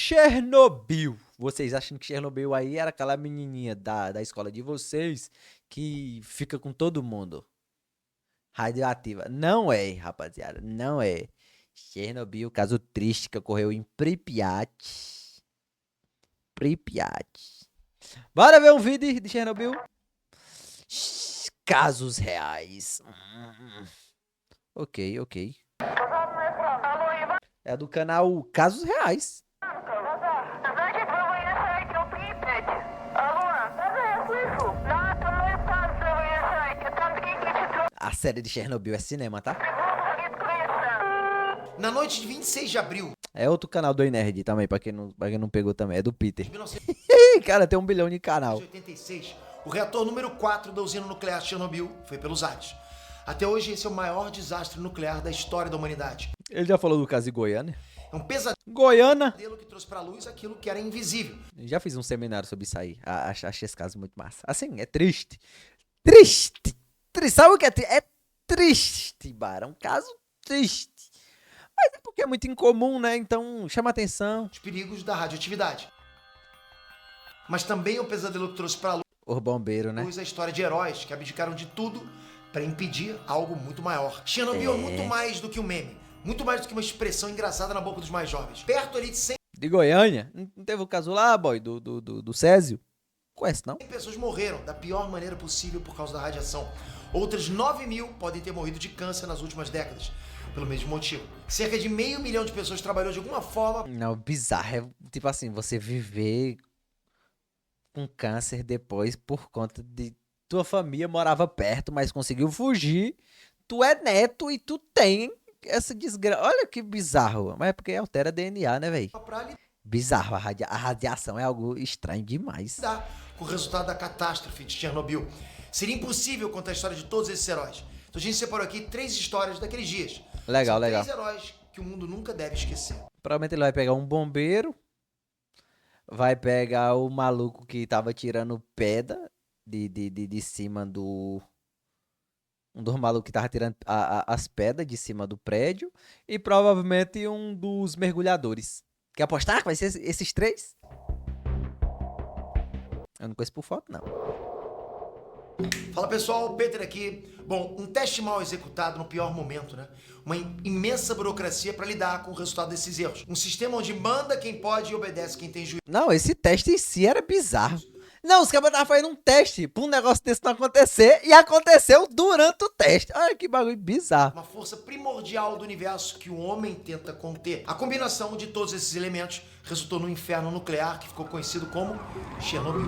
Chernobyl. Vocês acham que Chernobyl aí era aquela menininha da escola de vocês que fica com todo mundo? Radioativa. Não é, rapaziada. Não é. Chernobyl, caso triste que ocorreu em Pripyat. Pripyat. Bora ver um vídeo de Chernobyl? Casos reais. Ok, ok. É do canal Casos Reais. A série de Chernobyl é cinema, tá? Na noite de 26 de abril É outro canal do Nerd também, pra quem não pegou também. É do Peter. de Cara, tem 1 bilhão de canal. 1986, o reator número 4 da usina nuclear de Chernobyl foi pelos ares. Até hoje, esse é o maior desastre nuclear da história da humanidade. Ele já falou do caso de Goiânia. É um pesadelo Goiânia. que trouxe pra luz aquilo que era invisível. Já fiz um seminário sobre isso aí. Achei esse caso muito massa. Assim, é triste. Triste. Sabe o que é triste? É triste, Bara. É um caso triste. Mas é porque é muito incomum, né? Então, chama atenção. Os perigos da radioatividade. Mas também é um pesadelo que trouxe pra O bombeiro, né? luz a história de heróis que abdicaram de tudo para impedir algo muito maior. Chernobyl é muito mais do que um meme. Muito mais do que uma expressão engraçada na boca dos mais jovens. Perto ali de 100 De Goiânia. Não teve o caso lá, boy, do Césio? Conhece, não? pessoas morreram da pior maneira possível por causa da radiação. Outras 9.000 podem ter morrido de câncer nas últimas décadas, pelo mesmo motivo. Cerca de 500 mil de pessoas trabalhou de alguma forma. Não, bizarro. É tipo assim, você viver com câncer depois por conta de tua família morava perto, mas conseguiu fugir. Tu é neto e tu tem essa desgraça. Olha que bizarro. Mas é porque altera DNA, né, velho? Pra Bizarro. A radiação é algo estranho demais. lidar com o resultado da catástrofe de Chernobyl. Seria impossível contar a história de todos esses heróis. Então a gente separou aqui 3 histórias daqueles dias. Legal, São legal. 3 heróis que o mundo nunca deve esquecer. Provavelmente ele vai pegar um bombeiro. Vai pegar o maluco que tava tirando pedra de cima do. Um dos malucos que tava tirando as pedras de cima do prédio. E provavelmente um dos mergulhadores. Quer apostar que vai ser esses 3? Eu não conheço por foto, não. Fala pessoal, Peter aqui. Bom, um teste mal executado no pior momento, né? Uma imensa burocracia para lidar com o resultado desses erros. Um sistema onde manda quem pode e obedece quem tem juízo. Não, esse teste em si era bizarro. Não, os caras estavam fazendo um teste pra um negócio desse não acontecer. E aconteceu durante o teste. Olha que bagulho bizarro. Uma força primordial do universo que o homem tenta conter. A combinação de todos esses elementos resultou no inferno nuclear que ficou conhecido como Chernobyl.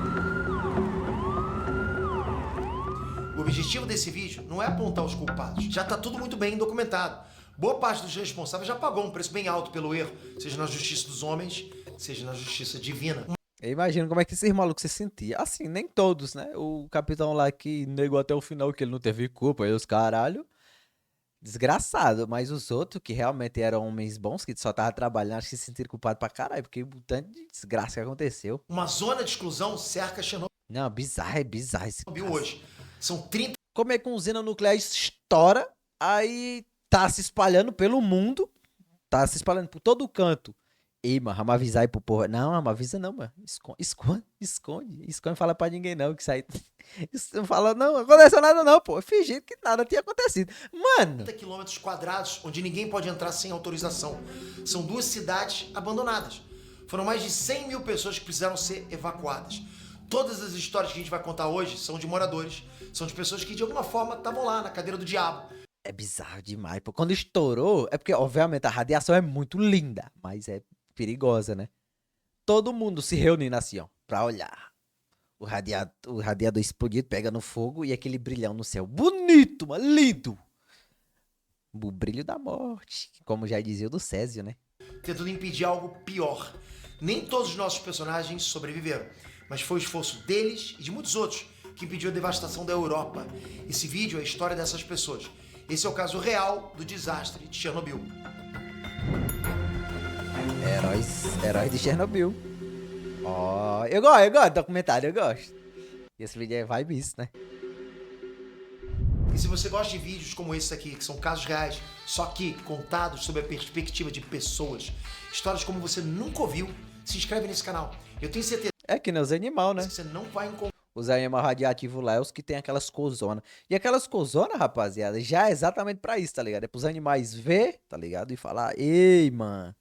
O objetivo desse vídeo não é apontar os culpados. Já tá tudo muito bem documentado. Boa parte dos responsáveis já pagou um preço bem alto pelo erro, seja na justiça dos homens, seja na justiça divina. Eu imagino como é que esses malucos se sentiam. Assim, nem todos, né? O capitão lá que negou até o final que ele não teve culpa, aí os caralho. Desgraçado. Mas os outros que realmente eram homens bons, que só estavam trabalhando, acho que se sentiram culpados pra caralho, porque o tanto de desgraça que aconteceu. Uma zona de exclusão cerca Chernobyl Não, é bizarro esse caso. hoje. São 30 Como é que uma usina nuclear estoura, aí tá se espalhando pelo mundo, tá se espalhando por todo canto. Ei, mano, vamos avisar aí pro povo. Não, não avisa não, mano. Esconde, fala pra ninguém não, que isso aí... Isso não fala, não aconteceu nada não, pô. Fingindo que nada tinha acontecido. Mano... quilômetros quadrados onde ninguém pode entrar sem autorização. São 2 cidades abandonadas. Foram mais de 100 mil pessoas que precisaram ser evacuadas. Todas as histórias que a gente vai contar hoje são de moradores, são de pessoas que de alguma forma estavam lá na cadeira do diabo. É bizarro demais, pô. Quando estourou, é porque, obviamente, a radiação é muito linda, mas é perigosa, né? Todo mundo se reunindo assim, ó, pra olhar. O radiador explodido, pega no fogo e aquele brilhão no céu. Bonito, mano, lindo. O brilho da morte, como já dizia o do Césio, né? Tentando impedir algo pior. Nem todos os nossos personagens sobreviveram, mas foi o esforço deles e de muitos outros que impediu a devastação da Europa. Esse vídeo é a história dessas pessoas. Esse é o caso real do desastre de Chernobyl. Heróis de Chernobyl. Ó, eu gosto de documentário, eu gosto. E esse vídeo é vibe isso, né? E se você gosta de vídeos como esse aqui, que são casos reais, só que contados sob a perspectiva de pessoas, histórias como você nunca ouviu, se inscreve nesse canal. Eu tenho certeza É que nem os animais, né? que você não vai encontrar. Os animais radiativos lá é os que tem aquelas cozonas. E aquelas cozonas, rapaziada, já é exatamente pra isso, tá ligado? É pros animais ver, tá ligado? E falar, ei, mano,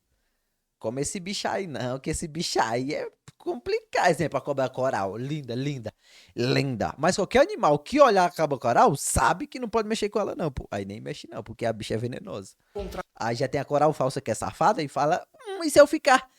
come esse bicho aí não, que esse bicho aí é complicado. Exemplo, a cobra coral, linda, linda, linda. Mas qualquer animal que olhar a cobra coral, sabe que não pode mexer com ela não, pô. Aí nem mexe não, porque a bicha é venenosa. Aí já tem a coral falsa que é safada e fala, e se eu ficar...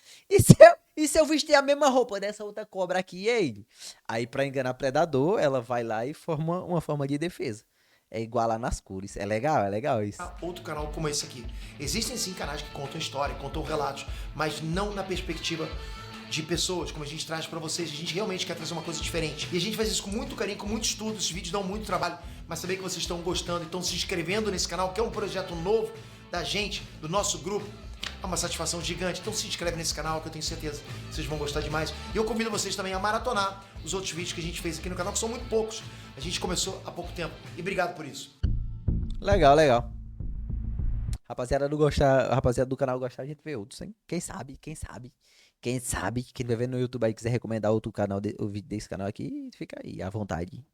E se eu vestir a mesma roupa dessa outra cobra aqui, ele? Aí pra enganar predador, ela vai lá e forma uma forma de defesa. É igual lá nas cores. É legal isso. Outro canal como esse aqui. Existem sim canais que contam história, contam relatos, mas não na perspectiva de pessoas, como a gente traz pra vocês. A gente realmente quer trazer uma coisa diferente. E a gente faz isso com muito carinho, com muito estudo. Esses vídeos dão muito trabalho, mas saber que vocês estão gostando e estão se inscrevendo nesse canal, que é um projeto novo da gente, do nosso grupo. É uma satisfação gigante. Então se inscreve nesse canal, que eu tenho certeza que vocês vão gostar demais. E eu convido vocês também a maratonar os outros vídeos que a gente fez aqui no canal, que são muito poucos. A gente começou há pouco tempo. E obrigado por isso. Legal. Rapaziada do canal gostar, a gente vê outros, hein? Quem sabe, quem vai ver no YouTube aí quiser recomendar outro canal, o vídeo desse canal aqui, fica aí, à vontade.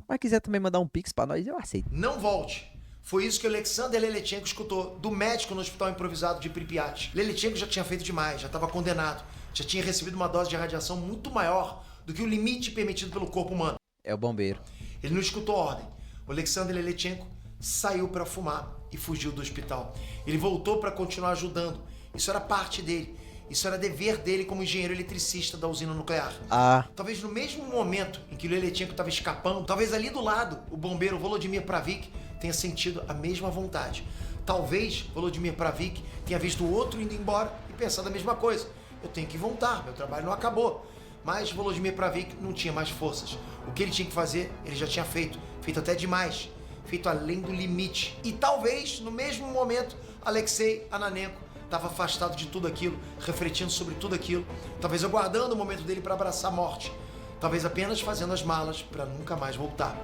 Mas quiser também mandar um pix pra nós, eu aceito. Não volte. Foi isso que o Alexander Leletchenko escutou do médico no hospital improvisado de Pripyat. Leletchenko já tinha feito demais, já estava condenado, já tinha recebido uma dose de radiação muito maior do que o limite permitido pelo corpo humano. É o bombeiro. Ele não escutou a ordem. O Alexander Leletchenko saiu para fumar e fugiu do hospital. Ele voltou para continuar ajudando. Isso era parte dele. Isso era dever dele como engenheiro eletricista da usina nuclear. Talvez no mesmo momento em que o Leletchenko estava escapando, talvez ali do lado, o bombeiro Volodymyr Pravik tenha sentido a mesma vontade. Talvez Volodymyr Pravik tenha visto o outro indo embora e pensado a mesma coisa. Eu tenho que voltar, meu trabalho não acabou. Mas Volodymyr Pravik não tinha mais forças. O que ele tinha que fazer, ele já tinha feito. Feito até demais. Feito além do limite. E talvez, no mesmo momento, Alexei Ananenko estava afastado de tudo aquilo, refletindo sobre tudo aquilo. Talvez aguardando o momento dele para abraçar a morte. Talvez apenas fazendo as malas para nunca mais voltar.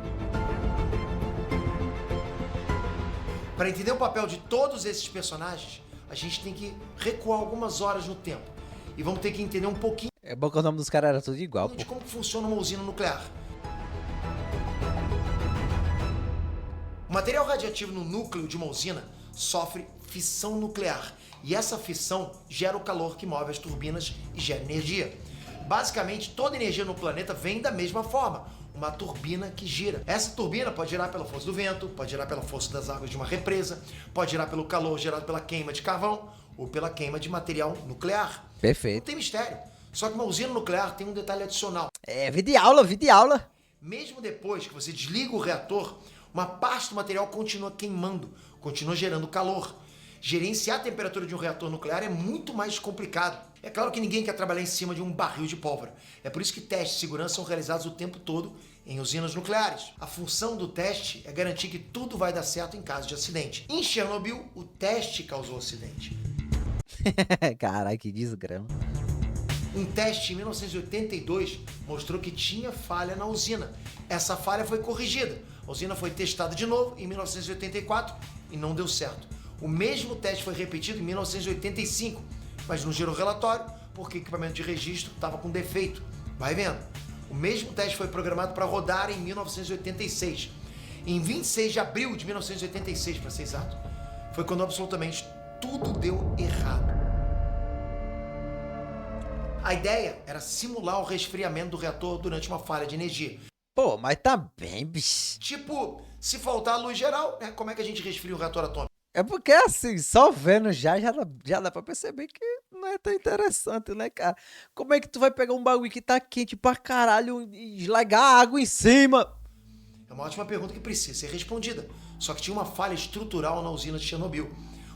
Para entender o papel de todos esses personagens, a gente tem que recuar algumas horas no tempo. E vamos ter que entender um pouquinho É bom que o nome dos caras era tudo igual, de pô. como funciona uma usina nuclear. O material radioativo no núcleo de uma usina sofre fissão nuclear. E essa fissão gera o calor que move as turbinas e gera energia. Basicamente, toda energia no planeta vem da mesma forma. Uma turbina que gira. Essa turbina pode girar pela força do vento, pode girar pela força das águas de uma represa, pode girar pelo calor gerado pela queima de carvão ou pela queima de material nuclear. Não Perfeito. tem mistério. Só que uma usina nuclear tem um detalhe adicional. É, vídeo de aula. Mesmo depois que você desliga o reator, uma parte do material continua queimando, continua gerando calor. Gerenciar a temperatura de um reator nuclear é muito mais complicado. É claro que ninguém quer trabalhar em cima de um barril de pólvora. É por isso que testes de segurança são realizados o tempo todo em usinas nucleares. A função do teste é garantir que tudo vai dar certo em caso de acidente. Em Chernobyl, o teste causou acidente. Caralho, que desgrama. Um teste em 1982 mostrou que tinha falha na usina. Essa falha foi corrigida. A usina foi testada de novo em 1984 e não deu certo. O mesmo teste foi repetido em 1985, mas não gerou relatório porque o equipamento de registro estava com defeito. Vai vendo. O mesmo teste foi programado para rodar em 1986. Em 26 de abril de 1986, para ser exato, foi quando absolutamente tudo deu errado. A ideia era simular o resfriamento do reator durante uma falha de energia. Pô, mas tá bem, bicho. Tipo, se faltar a luz geral, né, como é que a gente resfria o reator atômico? É porque assim, só vendo já dá pra perceber que não é tão interessante, né, cara? Como é que tu vai pegar um bagulho que tá quente pra caralho e largar água em cima? É uma ótima pergunta que precisa ser respondida. Só que tinha uma falha estrutural na usina de Chernobyl.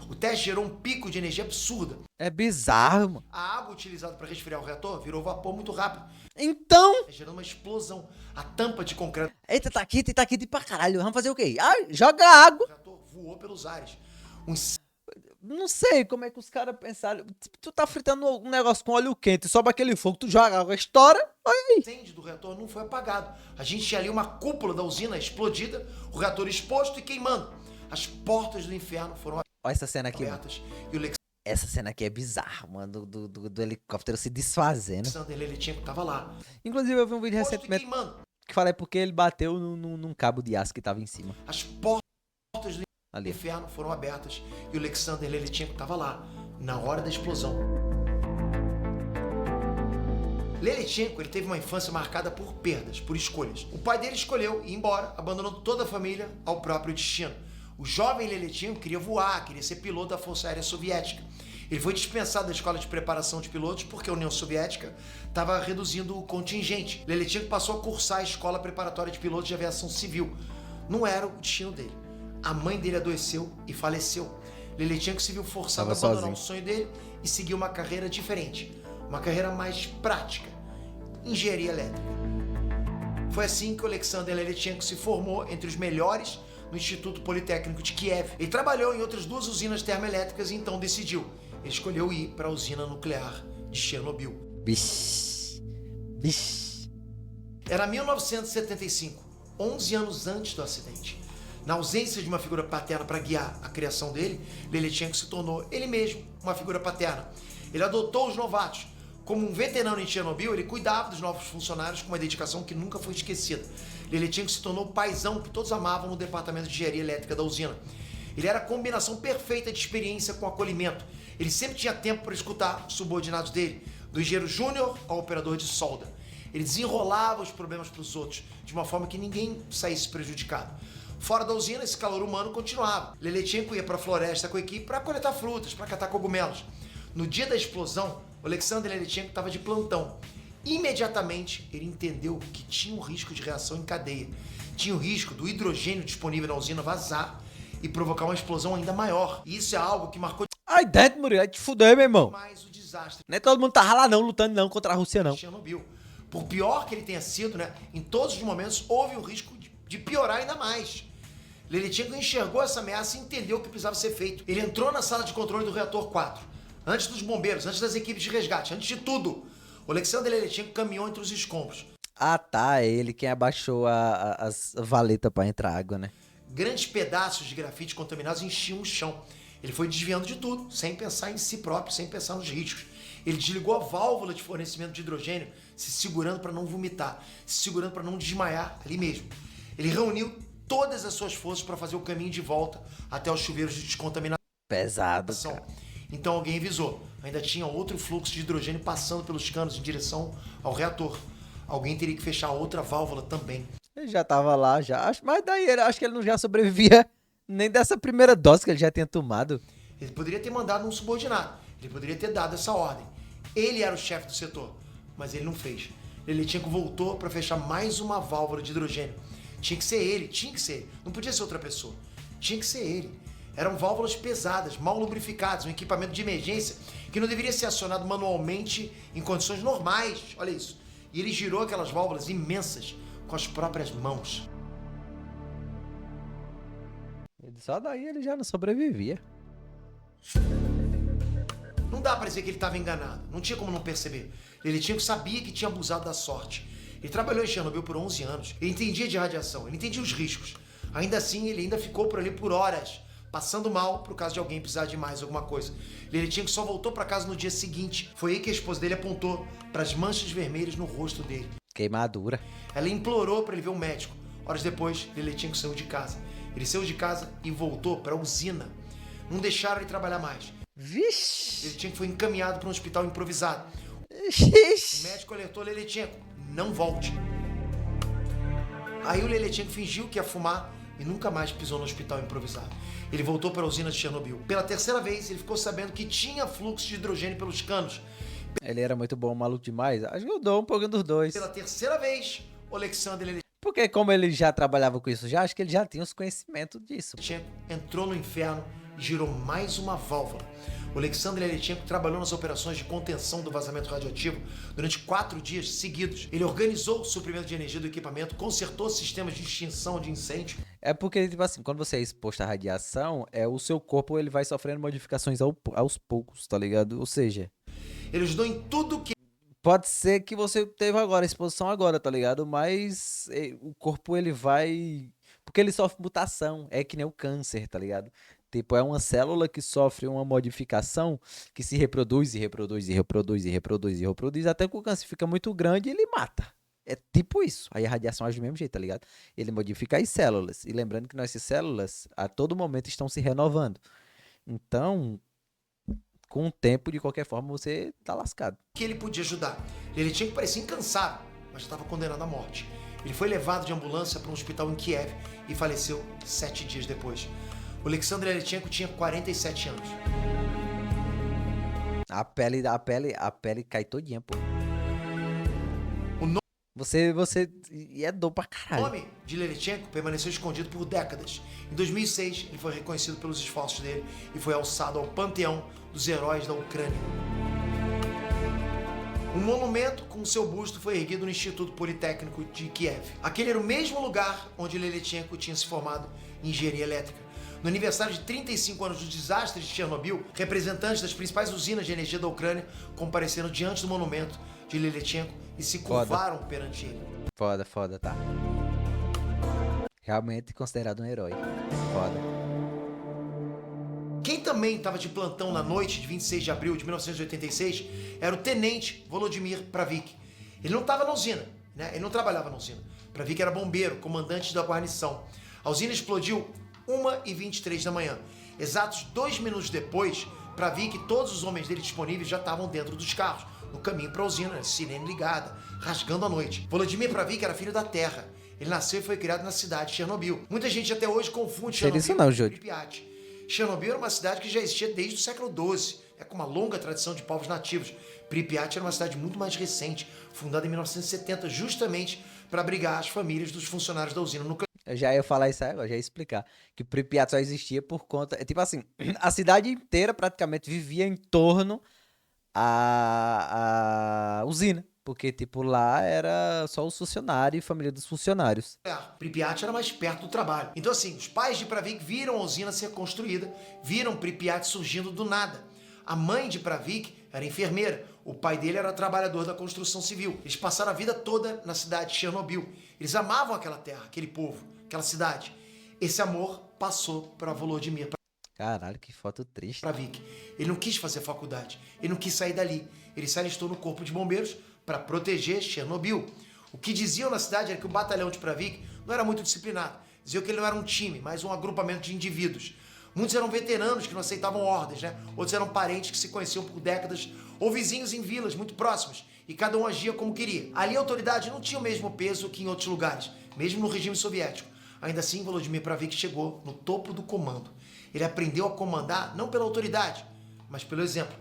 O teste gerou um pico de energia absurda. É bizarro, mano. A água utilizada para resfriar o reator virou vapor muito rápido, Então, gerando uma explosão. A tampa de concreto eita, tá quente pra caralho. Vamos fazer o quê? Ah, joga água. do reator voou pelos ares. Não sei como é que os caras pensaram. Tipo, tu tá fritando um negócio com óleo quente, sobe aquele fogo, tu joga água, estoura. O incêndio do reator não foi apagado. A gente tinha ali uma cúpula da usina explodida, o reator exposto e queimando. As portas do inferno foram Olha essa cena aqui, mano. abertas e o Essa cena aqui é bizarra, mano, do helicóptero se desfazendo. Alexander Leletchenko tava lá. Inclusive, eu vi um vídeo Exposto e recentemente queimando. que falei porque ele bateu num cabo de aço que tava em cima. As portas do Ali. inferno foram abertas e o Alexander Leletchenko estava lá, na hora da explosão. Leletchenko, ele teve uma infância marcada por perdas, por escolhas. O pai dele escolheu ir embora, abandonando toda a família ao próprio destino. O jovem Leletchenko queria voar, queria ser piloto da Força Aérea Soviética. Ele foi dispensado da escola de preparação de pilotos porque a União Soviética estava reduzindo o contingente. Leletchenko passou a cursar a escola preparatória de pilotos de aviação civil. Não era o destino dele. A mãe dele adoeceu e faleceu. Leletchenko se viu forçado a abandonar o sonho dele e seguir uma carreira diferente. Uma carreira mais prática. Engenharia elétrica. Foi assim que o Alexander Leletchenko se formou entre os melhores no Instituto Politécnico de Kiev. Ele trabalhou em outras 2 usinas termoelétricas e então decidiu. Ele escolheu ir para a usina nuclear de Chernobyl. Bish. Era 1975, 11 anos antes do acidente. Na ausência de uma figura paterna para guiar a criação dele, Leletchenko se tornou ele mesmo uma figura paterna. Ele adotou os novatos. Como um veterano em Chernobyl, ele cuidava dos novos funcionários com uma dedicação que nunca foi esquecida. Leletchenko se tornou o paizão que todos amavam no departamento de engenharia elétrica da usina. Ele era a combinação perfeita de experiência com acolhimento. Ele sempre tinha tempo para escutar os subordinados dele, do engenheiro júnior ao operador de solda. Ele desenrolava os problemas para os outros, de uma forma que ninguém saísse prejudicado. Fora da usina, esse calor humano continuava. Leletchenko ia para a floresta com a equipe para coletar frutas, para catar cogumelos. No dia da explosão, o Alexander Leletchenko estava de plantão. Imediatamente, ele entendeu que tinha um risco de reação em cadeia. Tinha o risco do hidrogênio disponível na usina vazar e provocar uma explosão ainda maior. E isso é algo que marcou Ai, dentro, Murilo, vai te fuder, meu irmão. mais o desastre Nem todo mundo tava lá não, lutando não contra a Rússia, não. de Chernobyl. Por pior que ele tenha sido, né, em todos os momentos houve o risco de piorar ainda mais. Leletchenko enxergou essa ameaça e entendeu o que precisava ser feito. Ele entrou na sala de controle do reator 4. Antes dos bombeiros, antes das equipes de resgate, antes de tudo. O Alexander Leletchenko caminhou entre os escombros. Ah, tá, é ele quem abaixou as valetas pra entrar água, né? Grandes pedaços de grafite contaminados enchiam o chão. Ele foi desviando de tudo, sem pensar em si próprio, sem pensar nos riscos. Ele desligou a válvula de fornecimento de hidrogênio, se segurando para não vomitar, se segurando para não desmaiar ali mesmo. Ele reuniu todas as suas forças para fazer o caminho de volta até os chuveiros de descontaminação. Pesado, cara. Então alguém avisou. Ainda tinha outro fluxo de hidrogênio passando pelos canos em direção ao reator. Alguém teria que fechar outra válvula também. Ele já tava lá, já. Mas daí acho que ele não já sobrevivia nem dessa primeira dose que ele já tinha tomado. Ele poderia ter mandado um subordinado. Ele poderia ter dado essa ordem. Ele era o chefe do setor, mas ele não fez. Leletchenko voltou para fechar mais uma válvula de hidrogênio. Tinha que ser ele, tinha que ser ele. Não podia ser outra pessoa. Tinha que ser ele. Eram válvulas pesadas, mal lubrificadas, um equipamento de emergência que não deveria ser acionado manualmente em condições normais. Olha isso. E ele girou aquelas válvulas imensas com as próprias mãos. Só daí ele já não sobrevivia. Não dá pra dizer que ele estava enganado. Não tinha como não perceber. Leletchenko sabia que tinha abusado da sorte. Ele trabalhou em Chernobyl por 11 anos. Ele entendia de radiação, ele entendia os riscos. Ainda assim, ele ainda ficou por ali por horas, passando mal por caso de alguém precisar de mais alguma coisa. Leletchenko só voltou para casa no dia seguinte. Foi aí que a esposa dele apontou para as manchas vermelhas no rosto dele. Queimadura. Ela implorou para ele ver um médico. Horas depois, Leletchenko saiu de casa. Ele saiu de casa e voltou para a usina. Não deixaram ele trabalhar mais. Vixe! Leletchenko foi encaminhado para um hospital improvisado. O Ixi. médico alertou Leletchenko: não volte. Aí o Leletchenko fingiu que ia fumar e nunca mais pisou no hospital improvisado. Ele voltou para a usina de Chernobyl. Pela terceira vez, ele ficou sabendo que tinha fluxo de hidrogênio pelos canos. Ele era muito bom, maluco demais. Acho que eu dou um pouquinho dos dois. Pela terceira vez, o Alexander Porque como ele já trabalhava com isso já, acho que ele já tinha os conhecimentos disso. Leletchenko entrou no inferno e girou mais uma válvula. O Alexander Leletchenko trabalhou nas operações de contenção do vazamento radioativo durante 4 dias seguidos. Ele organizou o suprimento de energia do equipamento, consertou sistemas de extinção de incêndio. É porque, tipo assim, quando você é exposto à radiação, o seu corpo ele vai sofrendo modificações aos poucos, tá ligado? Ou seja, Ele ajudou em tudo que pode ser que você teve agora, exposição agora, tá ligado? Mas o corpo ele vai. Porque ele sofre mutação, é que nem o câncer, tá ligado? Tipo, é uma célula que sofre uma modificação que se reproduz e reproduz e reproduz e reproduz e reproduz, até que o câncer fica muito grande e ele mata. É tipo isso. Aí a radiação age do mesmo jeito, tá ligado? Ele modifica as células. E lembrando que nossas células, a todo momento, estão se renovando. Então, com o tempo, de qualquer forma, você tá lascado. ele podia ajudar. Ele tinha que parecer incansável, mas já estava condenado à morte. Ele foi levado de ambulância para um hospital em Kiev e faleceu 7 dias depois. O Alexander Yalichenko tinha 47 anos. A pele cai todinha, pô. O nome E é dor pra O caralho. nome de Yalichenko permaneceu escondido por décadas. Em 2006, ele foi reconhecido pelos esforços dele e foi alçado ao panteão dos heróis da Ucrânia. Um monumento com seu busto foi erguido no Instituto Politécnico de Kiev. Aquele era o mesmo lugar onde Yalichenko tinha se formado em engenharia elétrica. No aniversário de 35 anos do desastre de Chernobyl, representantes das principais usinas de energia da Ucrânia compareceram diante do monumento de Yalichenko e se curvaram perante ele. Foda, tá. Realmente considerado um herói. Foda. Quem também estava de plantão na noite de 26 de abril de 1986 era o tenente Volodymyr Pravik. Ele não estava na usina, né? Ele não trabalhava na usina. Pravik era bombeiro, comandante da guarnição. A usina explodiu 1h23 da manhã. Exatos 2 minutos depois, Pravik e todos os homens dele disponíveis já estavam dentro dos carros, no caminho para a usina, sirene ligada, rasgando a noite. Volodymyr Pravik era filho da terra. Ele nasceu e foi criado na cidade de Chernobyl. Muita gente até hoje confunde Sei Chernobyl disso não, com Júlio. Pripyat. Chernobyl era uma cidade que já existia desde o século XII, com uma longa tradição de povos nativos. Pripyat era uma cidade muito mais recente, fundada em 1970, justamente para abrigar as famílias dos funcionários da usina nuclear. Eu já ia falar isso aí agora, já ia explicar. Que Pripyat só existia por conta. Tipo assim, a cidade inteira praticamente vivia em torno à usina. Porque, tipo, lá era só os funcionários e família dos funcionários. Pripyat era mais perto do trabalho. Então, assim, os pais de Pravik viram a usina ser construída, viram Pripyat surgindo do nada. A mãe de Pravik era enfermeira, o pai dele era trabalhador da construção civil. Eles passaram a vida toda na cidade de Chernobyl. Eles amavam aquela terra, aquele povo, aquela cidade. Esse amor passou para Volodymyr Caralho, que foto triste. Pravik. Ele não quis fazer faculdade, ele não quis sair dali. Ele se alistou no corpo de bombeiros para proteger Chernobyl. O que diziam na cidade era que o batalhão de Pravik não era muito disciplinado. Diziam que ele não era um time, mas um agrupamento de indivíduos. Muitos eram veteranos que não aceitavam ordens, né? Outros eram parentes que se conheciam por décadas ou vizinhos em vilas muito próximas e cada um agia como queria. Ali a autoridade não tinha o mesmo peso que em outros lugares, mesmo no regime soviético. Ainda assim, Volodymyr Pravik chegou no topo do comando. Ele aprendeu a comandar não pela autoridade, mas pelo exemplo.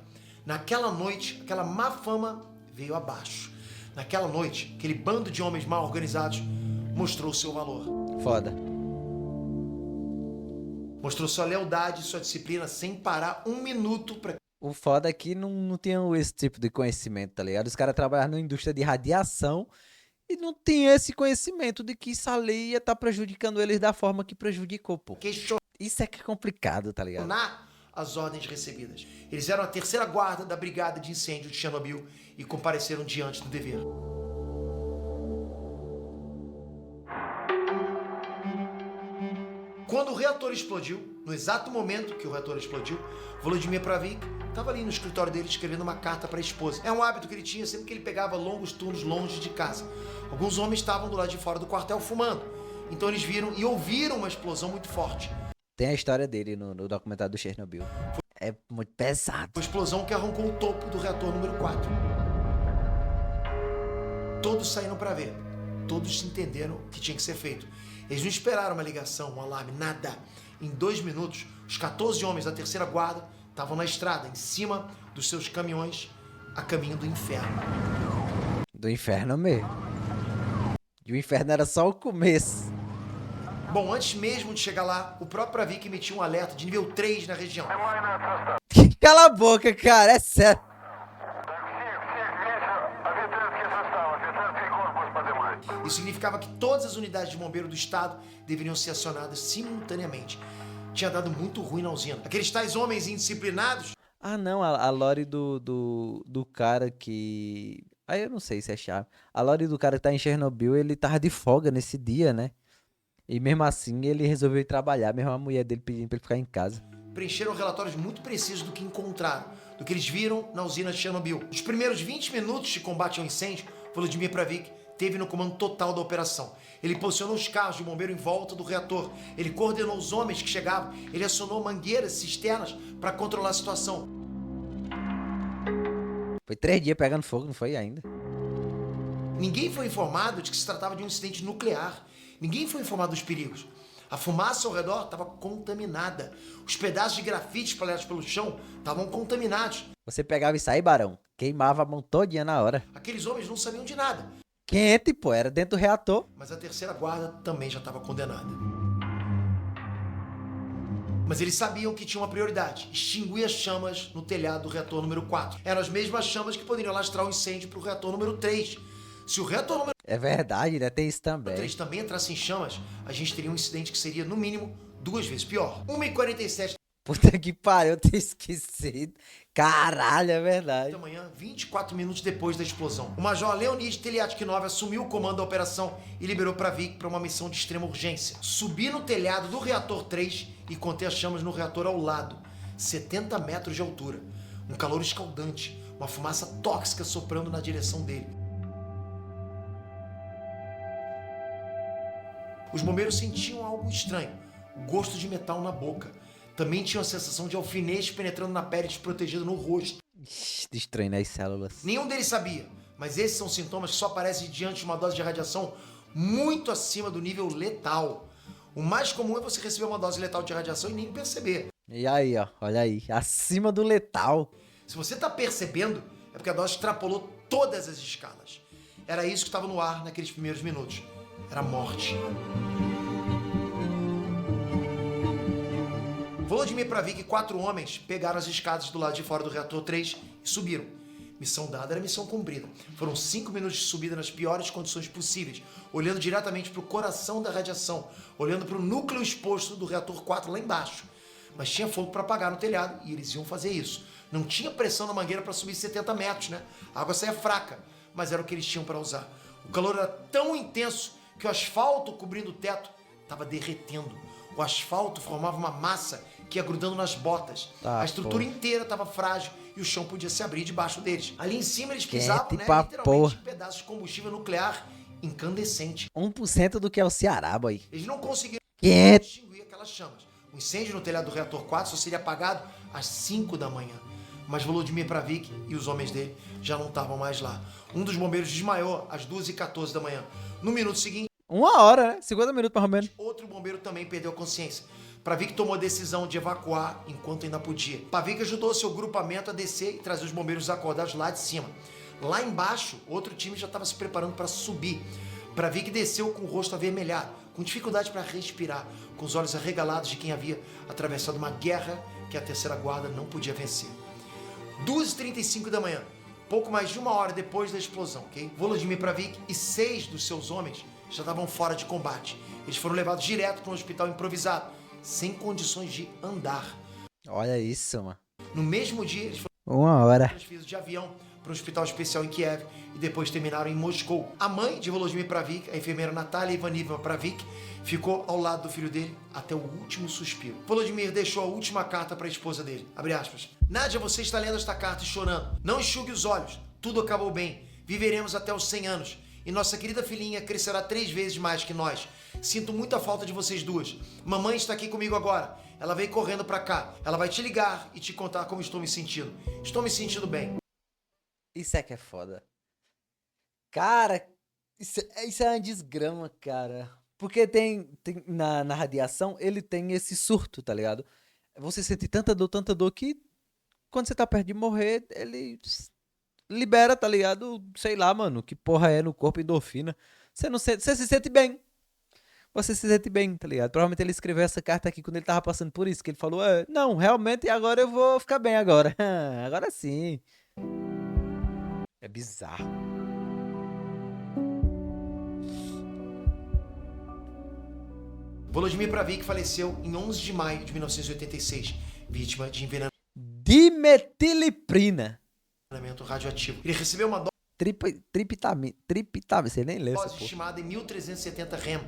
Naquela noite, aquela má fama veio abaixo. Naquela noite, aquele bando de homens mal organizados mostrou seu valor. Foda. Mostrou sua lealdade e sua disciplina sem parar um minuto para... O foda é que não tinham esse tipo de conhecimento, tá ligado? Os caras trabalhavam na indústria de radiação e não tinham esse conhecimento de que isso ali ia estar prejudicando eles da forma que prejudicou, pô. Isso é que é complicado, tá ligado? As ordens recebidas. Eles eram a terceira guarda da brigada de incêndio de Chernobyl e compareceram diante do dever. Quando o reator explodiu, no exato momento que o reator explodiu, Volodymyr Pravik estava ali no escritório dele escrevendo uma carta para a esposa. É um hábito que ele tinha sempre que ele pegava longos turnos longe de casa. Alguns homens estavam do lado de fora do quartel fumando. Então eles viram e ouviram uma explosão muito forte. Tem a história dele no documentário do Chernobyl. É muito pesado. Uma explosão que arrancou o topo do reator número 4. Todos saíram para ver. Todos entenderam o que tinha que ser feito. Eles não esperaram uma ligação, um alarme, nada. Em 2 minutos, os 14 homens da terceira guarda estavam na estrada, em cima dos seus caminhões, a caminho do inferno. Do inferno mesmo. E o inferno era só o começo. Bom, antes mesmo de chegar lá, o próprio Pravik emitiu um alerta de nível 3 na região. Cala a boca, cara, é sério. Isso significava que todas as unidades de bombeiro do estado deveriam ser acionadas simultaneamente. Tinha dado muito ruim na usina. Aqueles tais homens indisciplinados. Ah, não, a lore do cara que. Aí eu não sei se é chave. A lore do cara que tá em Chernobyl, ele tava de folga nesse dia, né? E mesmo assim ele resolveu ir trabalhar, mesmo a mulher dele pedindo pra ele ficar em casa. Preencheram relatórios muito precisos do que encontraram, do que eles viram na usina de Chernobyl. Os primeiros 20 minutos de combate ao incêndio, Volodymyr Pravik teve no comando total da operação. Ele posicionou os carros de bombeiro em volta do reator. Ele coordenou os homens que chegavam. Ele acionou mangueiras cisternas para controlar a situação. Foi 3 dias pegando fogo, não foi ainda? Ninguém foi informado de que se tratava de um incidente nuclear. Ninguém foi informado dos perigos. A fumaça ao redor estava contaminada. Os pedaços de grafite espalhados pelo chão estavam contaminados. Você pegava isso aí, Barão, queimava a mão todinha na hora. Aqueles homens não sabiam de nada. Quente, pô, era dentro do reator. Mas a terceira guarda também já estava condenada. Mas eles sabiam que tinha uma prioridade: extinguir as chamas no telhado do reator número 4. Eram as mesmas chamas que poderiam alastrar o incêndio para o reator número 3. Se o reator número É verdade, né? Tem isso também. 3 também entrasse em chamas, a gente teria um incidente que seria, no mínimo, 2 vezes pior. 1h47 Puta que pariu, eu tinha esquecido. Caralho, é verdade. da manhã, 24 minutos depois da explosão. O major Leonid Teliatkhinov assumiu o comando da operação e liberou Pravik para uma missão de extrema urgência: subir no telhado do reator 3 e conter as chamas no reator ao lado, 70 metros de altura. Um calor escaldante, uma fumaça tóxica soprando na direção dele. Os bombeiros sentiam algo estranho, gosto de metal na boca. Também tinham a sensação de alfinete penetrando na pele desprotegida no rosto. Ixi, destruindo as células. Nenhum deles sabia, mas esses são sintomas que só aparecem diante de uma dose de radiação muito acima do nível letal. O mais comum é você receber uma dose letal de radiação e nem perceber. E aí, ó, olha aí, acima do letal. Se você está percebendo, é porque a dose extrapolou todas as escalas. Era isso que estava no ar naqueles primeiros minutos. Era a morte. Volodymyr Pravik e 4 homens pegaram as escadas do lado de fora do reator 3 e subiram. Missão dada era missão cumprida. Foram 5 minutos de subida nas piores condições possíveis, olhando diretamente para o coração da radiação, olhando para o núcleo exposto do reator 4 lá embaixo. Mas tinha fogo para apagar no telhado e eles iam fazer isso. Não tinha pressão na mangueira para subir 70 metros, né? A água saía fraca, mas era o que eles tinham para usar. O calor era tão intenso que o asfalto cobrindo o teto estava derretendo. O asfalto formava uma massa que ia grudando nas botas. Tá, a estrutura porra. inteira estava frágil e o chão podia se abrir debaixo deles. Ali em cima eles pisavam, Quente né, pra literalmente, porra. em pedaços de combustível nuclear incandescente. 1% do que é o Ceará, boy. Eles não conseguiram Quente. extinguir aquelas chamas. O incêndio no telhado do reator 4 só seria apagado às 5 da manhã. Mas Volodymyr Pravik e os homens dele já não estavam mais lá. Um dos bombeiros desmaiou às 2h14 da manhã. No minuto seguinte, 1 hora, né? 50 minutos mais ou menos. outro bombeiro também perdeu a consciência. Pravik tomou a decisão de evacuar enquanto ainda podia. Pravik ajudou seu grupamento a descer e trazer os bombeiros acordados lá de cima. Lá embaixo, outro time já estava se preparando para subir. Pravik desceu com o rosto avermelhado, com dificuldade para respirar, com os olhos arregalados de quem havia atravessado uma guerra que a terceira guarda não podia vencer. 2h35 da manhã, pouco mais de 1 hora depois da explosão, ok? Volodymyr Pravik e 6 dos seus homens já estavam fora de combate. Eles foram levados direto para um hospital improvisado, sem condições de andar. Olha isso, mano. No mesmo dia, eles foram 1 hora. transferidos de avião para um hospital especial em Kiev e depois terminaram em Moscou. A mãe de Volodymyr Pravik, a enfermeira Natalia Ivanivna Pravik, ficou ao lado do filho dele até o último suspiro. Volodymyr deixou a última carta para a esposa dele. Abre aspas. Nádia, você está lendo esta carta e chorando. Não enxugue os olhos. Tudo acabou bem. Viveremos até os 100 anos. E nossa querida filhinha crescerá 3 vezes mais que nós. Sinto muita falta de vocês duas. Mamãe está aqui comigo agora. Ela veio correndo para cá. Ela vai te ligar e te contar como estou me sentindo. Estou me sentindo bem. Isso é que é foda. Cara, isso é uma desgrama, cara. Porque tem na radiação, ele tem esse surto, tá ligado? Você sente tanta dor que quando você tá perto de morrer, ele libera, tá ligado? Sei lá, mano, que porra é no corpo, endorfina. Você não sente, você se sente bem. Você se sente bem, tá ligado? Provavelmente ele escreveu essa carta aqui quando ele tava passando por isso, que ele falou, não, realmente agora eu vou ficar bem agora. Agora sim. É bizarro. Volodymyr Pravik faleceu em 11 de maio de 1986, vítima de envenenamento Dimetiliprina. radioativo. Ele recebeu uma Tripitamina, você nem leu essa dose porra. estimada em 1370 rem,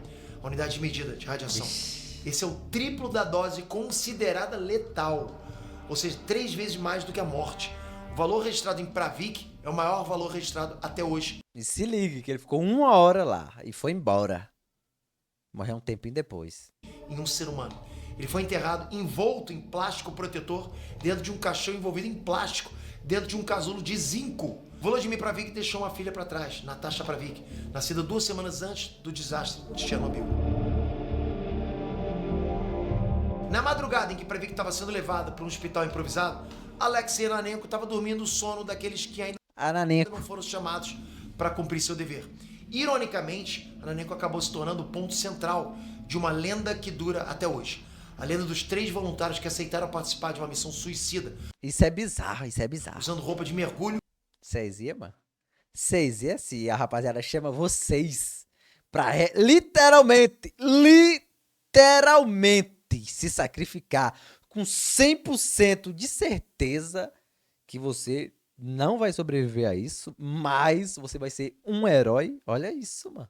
a unidade de medida de radiação. Esse é o triplo da dose considerada letal, ou seja, 3 vezes mais do que a morte. O valor registrado em Pravik é o maior valor registrado até hoje. E se liga que ele ficou 1 hora lá e foi embora. Morreu um tempinho depois. Em um ser humano. Ele foi enterrado envolto em plástico protetor, dentro de um caixão envolvido em plástico, dentro de um casulo de zinco. Volodymyr Pravik deixou uma filha para trás, Natasha Pravik, nascida 2 semanas antes do desastre de Chernobyl. Na madrugada em que Pravik estava sendo levado para um hospital improvisado, Alexei Ananenko estava dormindo o sono daqueles que ainda não foram chamados para cumprir seu dever. Ironicamente, Ananenko acabou se tornando o ponto central de uma lenda que dura até hoje. A lenda dos 3 voluntários que aceitaram participar de uma missão suicida. Isso é bizarro. Usando roupa de mergulho. Vocês iam, mano? Vocês iam se a rapaziada chama vocês pra literalmente se sacrificar com 100% de certeza que você não vai sobreviver a isso, mas você vai ser um herói. Olha isso, mano.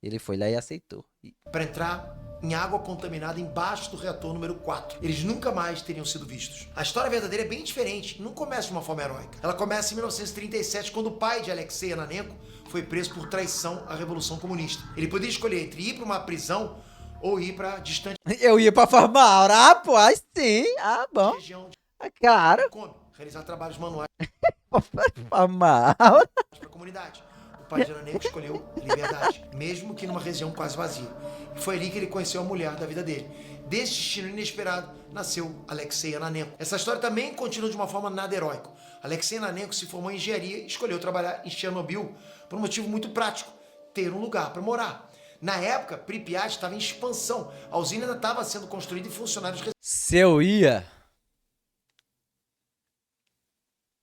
Ele foi lá e aceitou. Para entrar em água contaminada embaixo do reator número 4. Eles nunca mais teriam sido vistos. A história verdadeira é bem diferente. Não começa de uma forma heróica. Ela começa em 1937, quando o pai de Alexei Ananenko foi preso por traição à Revolução Comunista. Ele poderia escolher entre ir para uma prisão ou ir para distante Eu ia pra Farmaura. Ah, pô, aí sim. Ah, bom. região de Cara, realizar trabalhos manuais Farmaura. para a comunidade. O pai de Ananenko escolheu liberdade, mesmo que numa região quase vazia. E foi ali que ele conheceu a mulher da vida dele. Desse destino inesperado, nasceu Alexei Ananenko. Essa história também continua de uma forma nada heróica. Alexei Ananenko se formou em engenharia e escolheu trabalhar em Chernobyl por um motivo muito prático: ter um lugar para morar. Na época, Pripyat estava em expansão. A usina ainda estava sendo construída e funcionários... Se eu ia...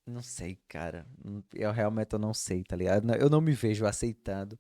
Não sei, cara. Eu realmente não sei, tá ligado? Eu não me vejo aceitando.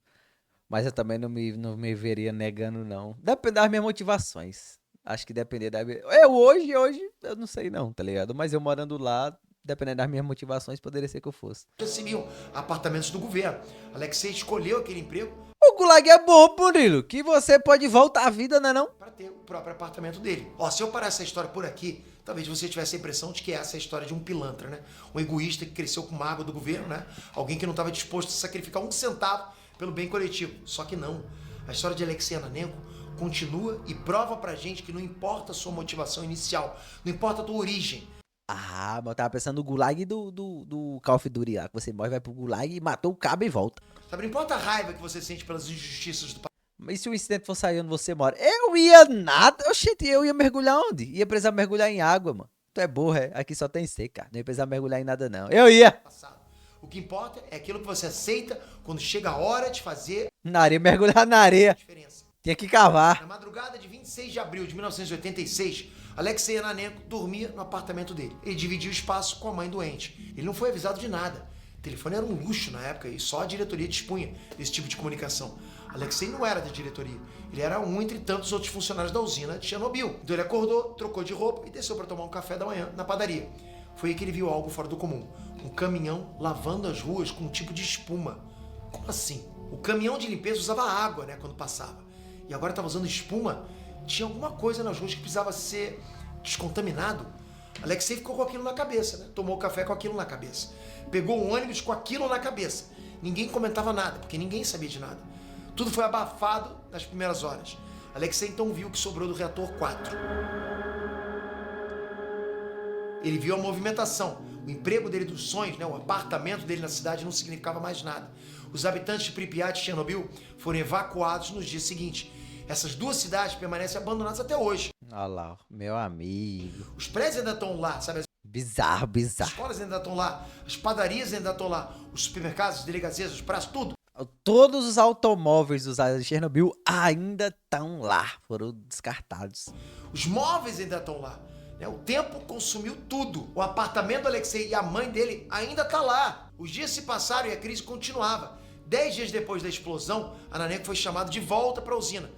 Mas eu também não me veria negando, não. Depende das minhas motivações. Acho que depender da minha... Hoje, eu não sei não, tá ligado? Mas eu morando lá, dependendo das minhas motivações, poderia ser que eu fosse. Recebiam apartamentos do governo. Alexei escolheu aquele emprego... O Gulag é bom, Murilo, que você pode voltar à vida, não é não? para ter o próprio apartamento dele. Ó, se eu parar essa história por aqui, talvez você tivesse a impressão de que essa é a história de um pilantra, né? Um egoísta que cresceu com mágoa do governo, né? Alguém que não estava disposto a sacrificar 1 centavo pelo bem coletivo. Só que não. A história de Alexei Ananenko continua e prova pra gente que não importa a sua motivação inicial, não importa a tua origem. Ah, mas eu tava pensando no Gulag do Call of Duty lá, que você morre, vai pro Gulag e matou o cabo e volta. Sabe, não importa a raiva que você sente pelas injustiças do país. Mas se o incidente for sair onde você mora? Eu ia nada. Oxente, eu ia mergulhar onde? Ia precisar mergulhar em água, mano. Tu é burro, é? Aqui só tem seca. Não ia precisar mergulhar em nada, não. Eu ia. Passado. O que importa é aquilo que você aceita quando chega a hora de fazer Na areia, mergulhar na areia. diferença. Tinha que cavar. Na madrugada de 26 de abril de 1986, Alexei Ananenko dormia no apartamento dele. Ele dividia o espaço com a mãe doente. Ele não foi avisado de nada. O telefone era um luxo na época e só a diretoria dispunha desse tipo de comunicação. Alexei não era da diretoria. Ele era um entre tantos outros funcionários da usina de Chernobyl. Então ele acordou, trocou de roupa e desceu para tomar um café da manhã na padaria. Foi aí que ele viu algo fora do comum. Um caminhão lavando as ruas com um tipo de espuma. Como assim? O caminhão de limpeza usava água, né, quando passava. E agora estava usando espuma. Tinha alguma coisa nas ruas que precisava ser descontaminado. Alexei ficou com aquilo na cabeça, né? Tomou café com aquilo na cabeça. Pegou um ônibus com aquilo na cabeça. Ninguém comentava nada, porque ninguém sabia de nada. Tudo foi abafado nas primeiras horas. Alexei então viu o que sobrou do reator 4. Ele viu a movimentação. O emprego dele dos sonhos, né? O apartamento dele na cidade não significava mais nada. Os habitantes de Pripyat e Chernobyl foram evacuados nos dias seguintes. Essas 2 cidades permanecem abandonadas até hoje. Olha lá, meu amigo. Os prédios ainda estão lá, sabe? Bizarro, As bizarro. escolas ainda estão lá, as padarias ainda estão lá, os supermercados, as delegacias, os praças, tudo. Todos os automóveis usados em Chernobyl ainda estão lá. Foram descartados. Os móveis ainda estão lá. Né? O tempo consumiu tudo. O apartamento do Alexei e a mãe dele ainda tá lá. Os dias se passaram e a crise continuava. 10 dias depois da explosão, Ananenko foi chamado de volta para a usina.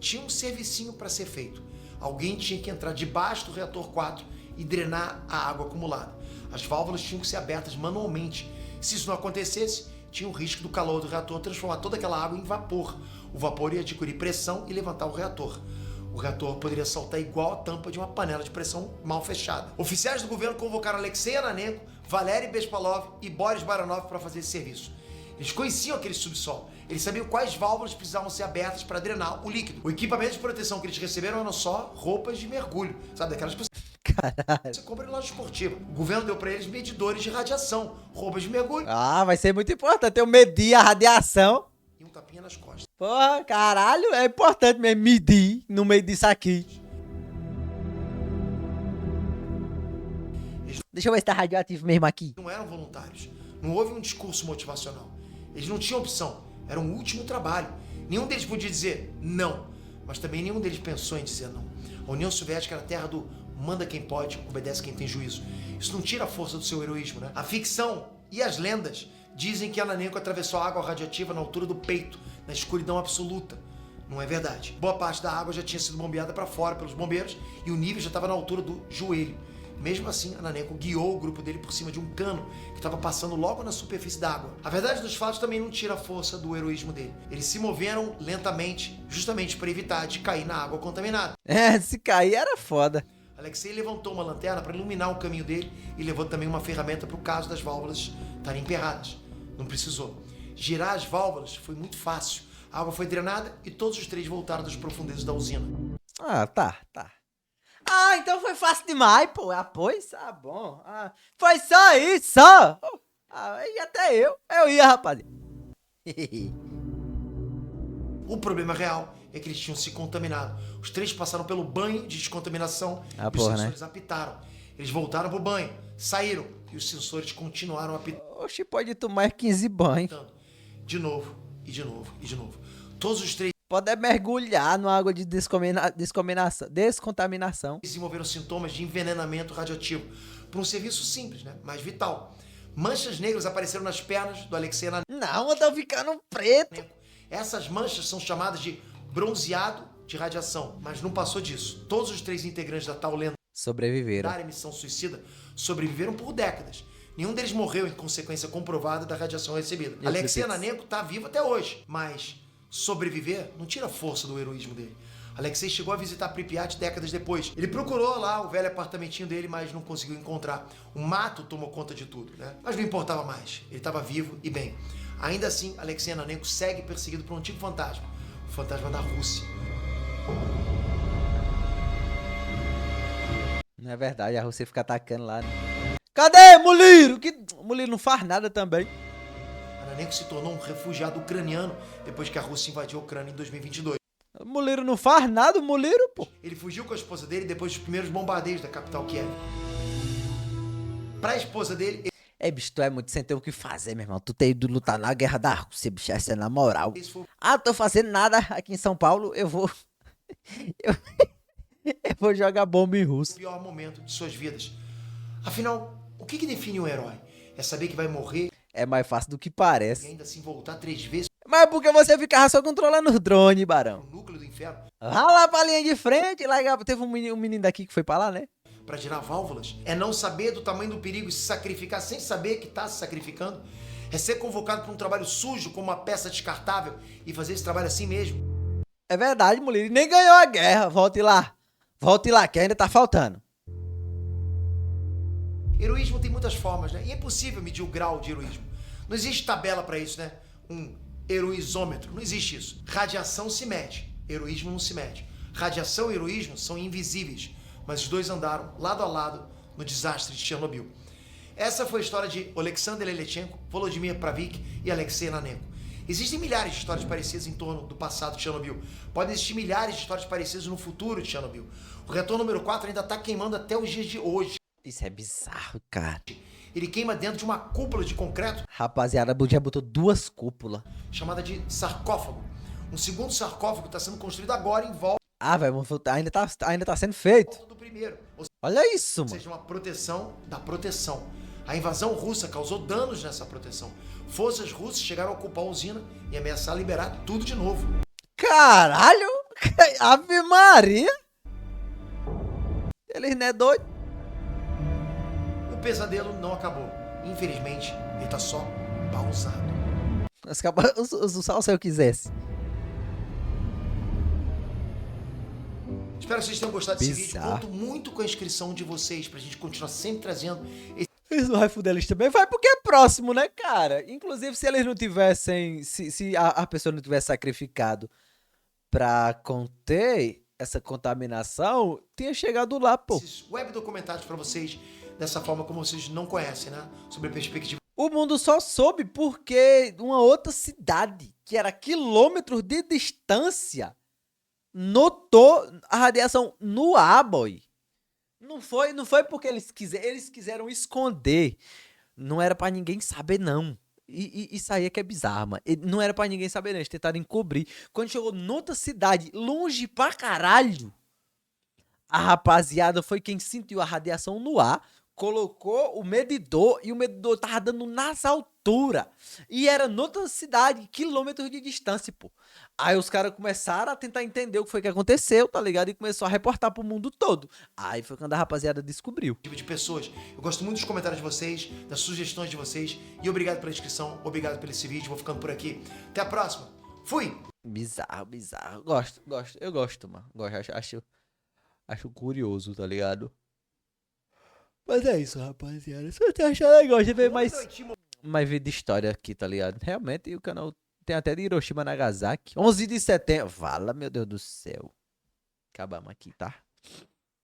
tinha um servicinho para ser feito. Alguém tinha que entrar debaixo do reator 4 e drenar a água acumulada. As válvulas tinham que ser abertas manualmente. Se isso não acontecesse, tinha o risco do calor do reator transformar toda aquela água em vapor. O vapor ia adquirir pressão e levantar o reator. O reator poderia saltar igual a tampa de uma panela de pressão mal fechada. Oficiais do governo convocaram Alexei Ananenko, Valery Bespalov e Boris Baranov para fazer esse serviço. Eles conheciam aquele subsolo. Eles sabiam quais válvulas precisavam ser abertas para drenar o líquido. O equipamento de proteção que eles receberam eram só roupas de mergulho. Sabe, daquelas pessoas Caralho. que você compra em loja esportiva. O governo deu para eles medidores de radiação, roupas de mergulho Ah, vai ser muito importante eu medir a radiação. e um tapinha nas costas. Porra, caralho, é importante mesmo medir no meio disso aqui. Deixa eu ver se tá radioativo mesmo aqui. Não eram voluntários. Não houve um discurso motivacional. Eles não tinham opção. Era um último trabalho. Nenhum deles podia dizer não. Mas também nenhum deles pensou em dizer não. A União Soviética era a terra do manda quem pode, obedece quem tem juízo. Isso não tira a força do seu heroísmo, né? A ficção e as lendas dizem que Ananenko atravessou a água radioativa na altura do peito, na escuridão absoluta. Não é verdade. Boa parte da água já tinha sido bombeada para fora pelos bombeiros e o nível já estava na altura do joelho. Mesmo assim, Ananenko guiou o grupo dele por cima de um cano que estava passando logo na superfície da água. A verdade dos fatos também não tira a força do heroísmo dele. Eles se moveram lentamente, justamente para evitar de cair na água contaminada. É, se cair era foda. Alexei levantou uma lanterna para iluminar o caminho dele e levou também uma ferramenta para o caso das válvulas estarem emperradas. Não precisou. Girar as válvulas foi muito fácil. A água foi drenada e todos os três voltaram das profundezas da usina. Ah, tá. Ah, então foi fácil demais, pô. Ah, pois, ah, bom. Ah, foi só isso, só. Ah, e até eu ia, rapaziada. O problema real é que eles tinham se contaminado. Os três passaram pelo banho de descontaminação e os porra, sensores apitaram. Eles voltaram pro banho, saíram e os sensores continuaram apitando. Oxi, pode tomar 15 banhos. De novo, e de novo, e de novo. Todos os três Pode mergulhar numa água de descontaminação. desenvolveram sintomas de envenenamento radioativo por um serviço simples, né? Mas vital. Manchas negras apareceram nas pernas do Alexei Ananenko. Não, eu tô ficando preto. Essas manchas são chamadas de bronzeado de radiação, mas não passou disso. Todos os três integrantes da tal Sobreviveram. lendária missão suicida sobreviveram por décadas. Nenhum deles morreu em consequência comprovada da radiação recebida. E Alexei acredito. Ananenko tá vivo até hoje, mas sobreviver não tira a força do heroísmo dele. Alexei chegou a visitar Pripyat décadas depois. Ele procurou lá o velho apartamentinho dele, mas não conseguiu encontrar. O mato tomou conta de tudo, né? Mas não importava mais. Ele estava vivo e bem. Ainda assim, Alexei Ananenko segue perseguido por um antigo fantasma. O fantasma da Rússia. Não é verdade, a Rússia fica atacando lá, né? Cadê Muliro? O Muliro não faz nada também. Ananenko se tornou um refugiado ucraniano depois que a Rússia invadiu a Ucrânia em 2022. O Muliro não faz nada, o Muliro, pô. Ele fugiu com a esposa dele depois dos primeiros bombardeios da capital Kiev. Pra esposa dele, Ei, bicho, tu é muito sem ter o que fazer, meu irmão. Tu tem ido lutar na guerra da Rússia, bicho, essa é na moral. esse foi o Ah, tô fazendo nada aqui em São Paulo, eu vou... eu vou jogar bomba em russo. pior momento de suas vidas. Afinal, o que define um herói? É saber que vai morrer É mais fácil do que e parece. ainda assim voltar 3 vezes Mas é porque você ficava só controlando os drones, barão. no núcleo do inferno Vá lá pra linha de frente, lá teve um menino daqui que foi pra lá, né? para girar válvulas? É não saber do tamanho do perigo e se sacrificar sem saber que está se sacrificando? É ser convocado para um trabalho sujo como uma peça descartável e fazer esse trabalho assim mesmo? É verdade, Muliro. Nem ganhou a guerra. Volte lá. Volte lá, que ainda tá faltando. Heroísmo tem muitas formas, né? E é impossível medir o grau de heroísmo. Não existe tabela para isso, né? Um heroizômetro. Não existe isso. Radiação se mede. Heroísmo não se mede. Radiação e heroísmo são invisíveis, mas os dois andaram lado a lado no desastre de Chernobyl. Essa foi a história de Alexander Leletchenko, Volodymyr Pravik e Alexei Ananenko. Existem milhares de histórias parecidas em torno do passado de Chernobyl. Podem existir milhares de histórias parecidas no futuro de Chernobyl. O reator número 4 ainda está queimando até os dias de hoje. Isso é bizarro, cara. Ele queima dentro de uma cúpula de concreto Rapaziada, já botou 2 cúpulas. chamada de sarcófago. Um segundo sarcófago está sendo construído agora em volta Ah, velho, ainda tá sendo feito. do primeiro. Ou Olha isso, mano. seja, uma proteção da proteção. A invasão russa causou danos nessa proteção. Forças russas chegaram a ocupar a usina e ameaçar liberar tudo de novo. Caralho! Ave Maria! Eles não é doido? O pesadelo não acabou. Infelizmente, ele tá só pausado. Só se eu quisesse. Espero que vocês tenham gostado desse vídeo. Bizarro. Conto muito com a inscrição de vocês pra gente continuar sempre trazendo Isso não vai fuder eles também. Vai porque é próximo, né, cara? Inclusive, se eles não tivessem. Se a pessoa não tivesse sacrificado pra conter essa contaminação, tinha chegado lá, pô. esses web documentários pra vocês dessa forma como vocês não conhecem, né? Sobre a perspectiva O mundo só soube porque uma outra cidade, que era quilômetros de distância, notou a radiação no ar, boy. Não foi porque eles quiseram esconder. Não era pra ninguém saber, não. Isso aí é que é bizarro, mano. Não era pra ninguém saber, não. Eles tentaram encobrir. Quando chegou noutra cidade, longe pra caralho, a rapaziada foi quem sentiu a radiação no ar, colocou o medidor e o medidor tava dando nas alturas. E era noutra cidade, quilômetros de distância, pô. Aí os caras começaram a tentar entender o que foi que aconteceu, tá ligado? E começou a reportar pro mundo todo. Aí foi quando a rapaziada descobriu. de pessoas. Eu gosto muito dos comentários de vocês, das sugestões de vocês. E obrigado pela inscrição, obrigado por esse vídeo. Vou ficando por aqui. Até a próxima. Fui! Bizarro, bizarro. Eu gosto, mano. Acho curioso, tá ligado? Mas é isso, rapaziada. Se você achar legal, a gente vê mais vídeo de história aqui, tá ligado? Realmente, o canal tem até de Hiroshima e Nagasaki. 11 de setembro. Fala, meu Deus do céu. Acabamos aqui, tá?